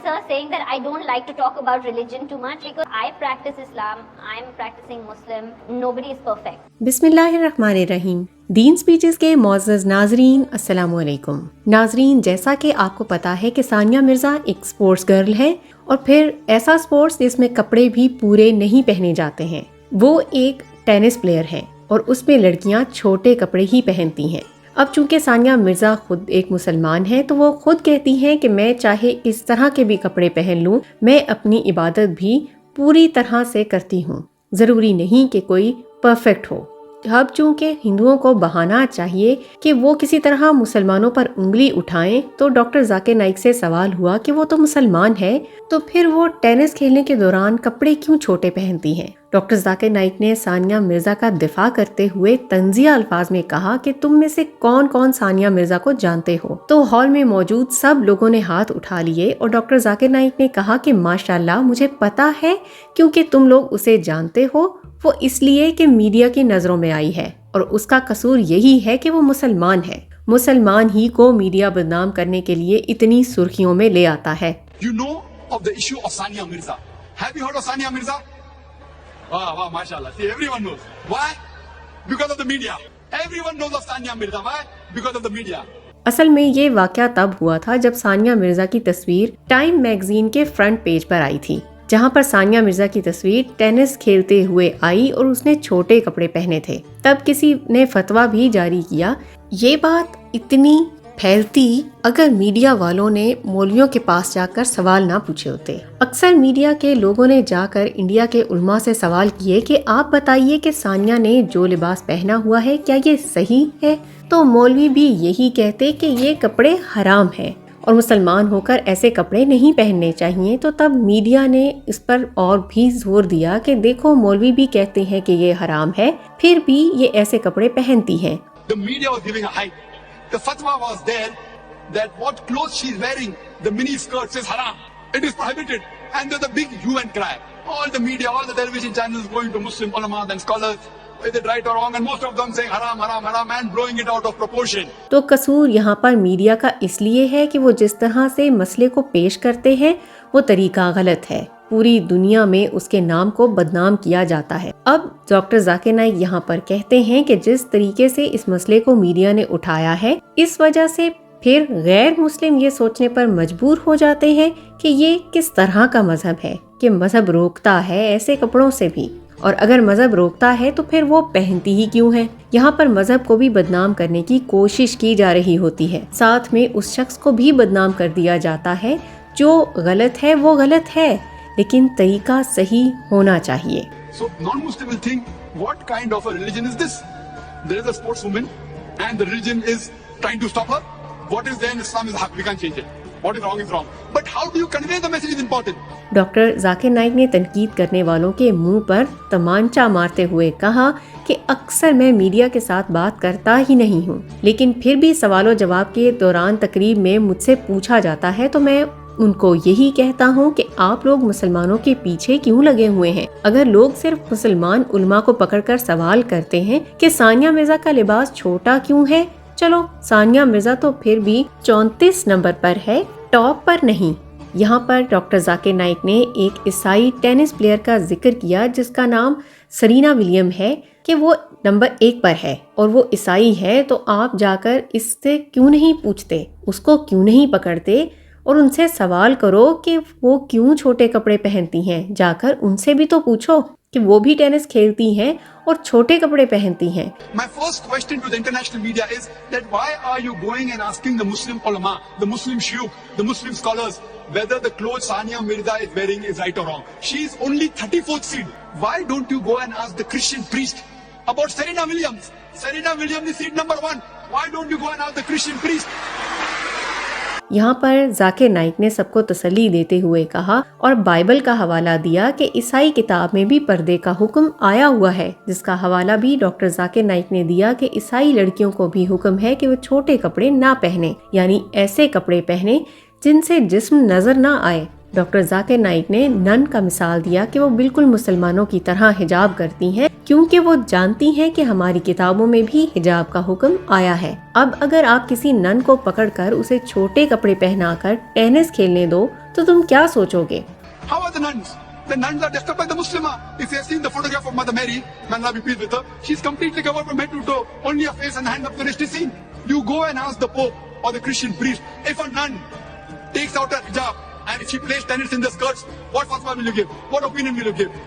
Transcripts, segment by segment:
sir saying that I don't like to talk about religion too much because I practice Islam, I'm practicing Muslim, nobody is perfect. बिस्मिल्लाहिर्रहमानिर्रहीम। दीन speeches के मोअज़्ज़ज़ नाज़रीन, अस्सलामु अलैकुम। नाज़रीन, जैसा कि आपको पता है कि सानिया मिर्ज़ा एक स्पोर्ट्स गर्ल है, और फिर ऐसा स्पोर्ट्स जिसमें कपड़े भी पूरे नहीं पहने जाते हैं। वो एक टेनिस प्लेयर है और उसमें लड़कियां छोटे कपड़े ही पहनती हैं। अब चूंकि सानिया मिर्ज़ा खुद एक मुसलमान है, तो वो खुद कहती हैं कि मैं चाहे इस तरह के भी कपड़े पहन लूं, मैं अपनी इबादत भी पूरी तरह से करती हूँ। ज़रूरी नहीं कि कोई परफेक्ट हो। अब चूंकि हिंदुओं को बहाना चाहिए कि वो किसी तरह मुसलमानों पर उंगली उठाएं, तो डॉक्टर जाकिर नाइक से सवाल हुआ कि वो तो मुसलमान है, तो फिर वो टेनिस खेलने के दौरान कपड़े क्यों छोटे पहनती हैं। डॉक्टर जाकिर नाइक ने सानिया मिर्ज़ा का दिफा करते हुए तंज़िया अल्फाज में कहा कि तुम में से कौन कौन सानिया मिर्ज़ा को जानते हो। तो हॉल में मौजूद सब लोगों ने हाथ उठा लिए और डॉक्टर जाकिर नाइक ने कहा कि माशाल्लाह, मुझे पता है, क्योंकि तुम लोग उसे जानते हो। वो इसलिए कि मीडिया की नजरों में आई है और उसका कसूर यही है कि वो मुसलमान है। मुसलमान ही को मीडिया बदनाम करने के लिए इतनी सुर्खियों में ले आता है। You know of the issue of Sania Mirza. Have you heard of Sania Mirza? Wow, mashallah. See, everyone knows. Why? Because of the media. Everyone knows of Sania Mirza. Why? Because of the media. असल में ये वाकया तब हुआ था जब सानिया मिर्ज़ा की तस्वीर टाइम मैगजीन के फ्रंट पेज पर आई थी, जहां पर सानिया मिर्ज़ा की तस्वीर टेनिस खेलते हुए आई और उसने छोटे कपड़े पहने थे। तब किसी ने फतवा भी जारी किया। ये बात इतनी फैलती अगर मीडिया वालों ने मौलवियों के पास जाकर सवाल ना पूछे होते। अक्सर मीडिया के लोगों ने जाकर इंडिया के उलमा से सवाल किए कि आप बताइए कि सानिया ने जो लिबास पहना हुआ है, क्या ये सही है? तो मौलवी भी यही कहते कि ये कपड़े हराम हैं और मुसलमान होकर ऐसे कपड़े नहीं पहनने चाहिए। तो तब मीडिया ने इस पर और भी जोर दिया कि देखो, मौलवी भी कहते हैं कि ये हराम है, फिर भी ये ऐसे कपड़े पहनती हैं। The media was giving a hype. The fatwa was there that what clothes she is wearing, the mini skirts, is haram. It is prohibited. And there's a big hue and cry. All the media, all the television channels going to Muslim ulama and scholars, is it right or wrong, and most of them saying haram, haram, haram, and blowing it out of proportion. तो कसूर यहाँ पर media का इसलिए है कि वो जिस तरह से मसले को पेश करते हैं, वो तरीका गलत है। पूरी दुनिया में उसके नाम को बदनाम किया जाता है। अब डॉक्टर जाकिर नाइक यहाँ पर कहते हैं कि जिस तरीके से इस मसले को मीडिया ने उठाया है, इस वजह से फिर गैर मुस्लिम ये सोचने पर मजबूर हो जाते हैं कि ये किस तरह का मजहब है कि मजहब रोकता है ऐसे कपड़ों से भी, और अगर मजहब रोकता है तो फिर वो पहनती ही क्यों है। यहाँ पर मजहब को भी बदनाम करने की कोशिश की जा रही होती है, साथ में उस शख्स को भी बदनाम कर दिया जाता है जो गलत है। वो गलत है, लेकिन तरीका सही होना चाहिए। So non-Muslim will think, what kind of a religion is this? There is a sportswoman and the religion is trying to stop her. What is there in Islam is haq, we can't change it. What is wrong is wrong. But how do you convey the message is important. Doctor Zakir Naik ने तनकीद करने वालों के मुंह पर तमांचा मारते हुए कहा कि अक्सर मैं मीडिया के साथ बात करता ही नहीं हूँ, लेकिन फिर भी सवालों जवाब के दौरान तकरीब में मुझसे पूछा जाता है तो मैं उनको यही कहता हूँ कि आप लोग मुसलमानों के पीछे क्यों लगे हुए हैं। अगर लोग सिर्फ मुसलमान उलमा को पकड़कर सवाल करते हैं कि सानिया मिर्ज़ा का लिबास छोटा क्यों है, चलो सानिया मिर्ज़ा तो फिर भी 34 नंबर पर है, टॉप पर नहीं। यहाँ पर डॉक्टर जाकिर नाइक ने एक ईसाई टेनिस प्लेयर का जिक्र किया जिसका नाम सरीना विलियम है कि वो नंबर 1 पर है और वो ईसाई है। तो आप जाकर इससे क्यों नहीं पूछते, उसको क्यों नहीं पकड़ते और उनसे सवाल करो कि वो क्यों छोटे कपड़े पहनती हैं। जाकर उनसे भी तो पूछो कि वो भी टेनिस खेलती हैं और छोटे कपड़े पहनती हैं। My first question to the international media is that why are you going and asking the Muslim ulama, the Muslim shuyukh, the Muslim scholars, whether the clothes Sania Mirza is wearing is right or wrong? She is only 34th seed. Why don't you go and ask the Christian priest about Serena Williams? Serena Williams is seed number 1. Why don't you go and ask the Christian priest? यहाँ पर जाकिर नाइक ने सबको तसल्ली देते हुए कहा और Bible का हवाला दिया कि ईसाई किताब में भी पर्दे का हुक्म आया हुआ है, जिसका हवाला भी डॉक्टर जाकिर नाइक ने दिया कि ईसाई लड़कियों को भी हुक्म है कि वो छोटे कपड़े ना पहने, यानी ऐसे कपड़े पहने जिनसे जिस्म नजर ना आए। डॉक्टर जाकिर नाइक ने नन का मिसाल दिया कि वो बिल्कुल मुसलमानों की तरह हिजाब करती हैं, क्योंकि वो जानती हैं कि हमारी किताबों में भी हिजाब का हुक्म आया है। अब अगर आप किसी नन को पकड़कर उसे छोटे कपड़े पहनाकर टेनिस खेलने दो تو تم کیا سوچو گے؟ How are the nuns? The nuns are dressed up like the Muslimah. If you have seen the photograph of Mother Mary, may Allah be pleased with her, she's completely covered from head to toe. Only her face and hand up the rest is seen. You go and ask the Pope or the Christian priest, if a nun takes out her hijab and if she plays tennis in the skirts, what fatwa will you give? What opinion will you give?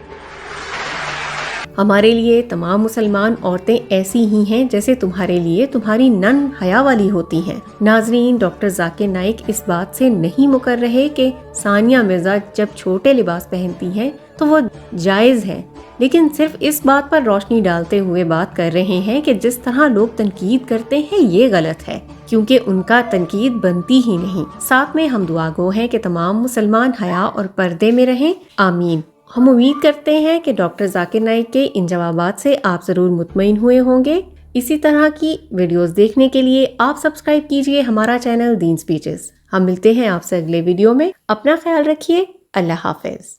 ہمارے لیے تمام مسلمان عورتیں ایسی ہی ہیں جیسے تمہارے لیے تمہاری نن حیا والی ہوتی ہیں۔ ناظرین، ڈاکٹر ذاکر نائک اس بات سے نہیں مکر رہے کہ ثانیہ مرزا جب چھوٹے لباس پہنتی ہیں تو وہ جائز ہے، لیکن صرف اس بات پر روشنی ڈالتے ہوئے بات کر رہے ہیں کہ جس طرح لوگ تنقید کرتے ہیں یہ غلط ہے، کیونکہ ان کا تنقید بنتی ہی نہیں۔ ساتھ میں ہم دعا گو ہیں کہ تمام مسلمان حیا اور پردے میں رہیں، آمین۔ ہم امید کرتے ہیں کہ ڈاکٹر ذاکر نائک کے ان جوابات سے آپ ضرور مطمئن ہوئے ہوں گے۔ اسی طرح کی ویڈیوز دیکھنے کے لیے آپ سبسکرائب کیجئے ہمارا چینل دین سپیچز۔ ہم ملتے ہیں آپ سے اگلے ویڈیو میں، اپنا خیال رکھیے، اللہ حافظ۔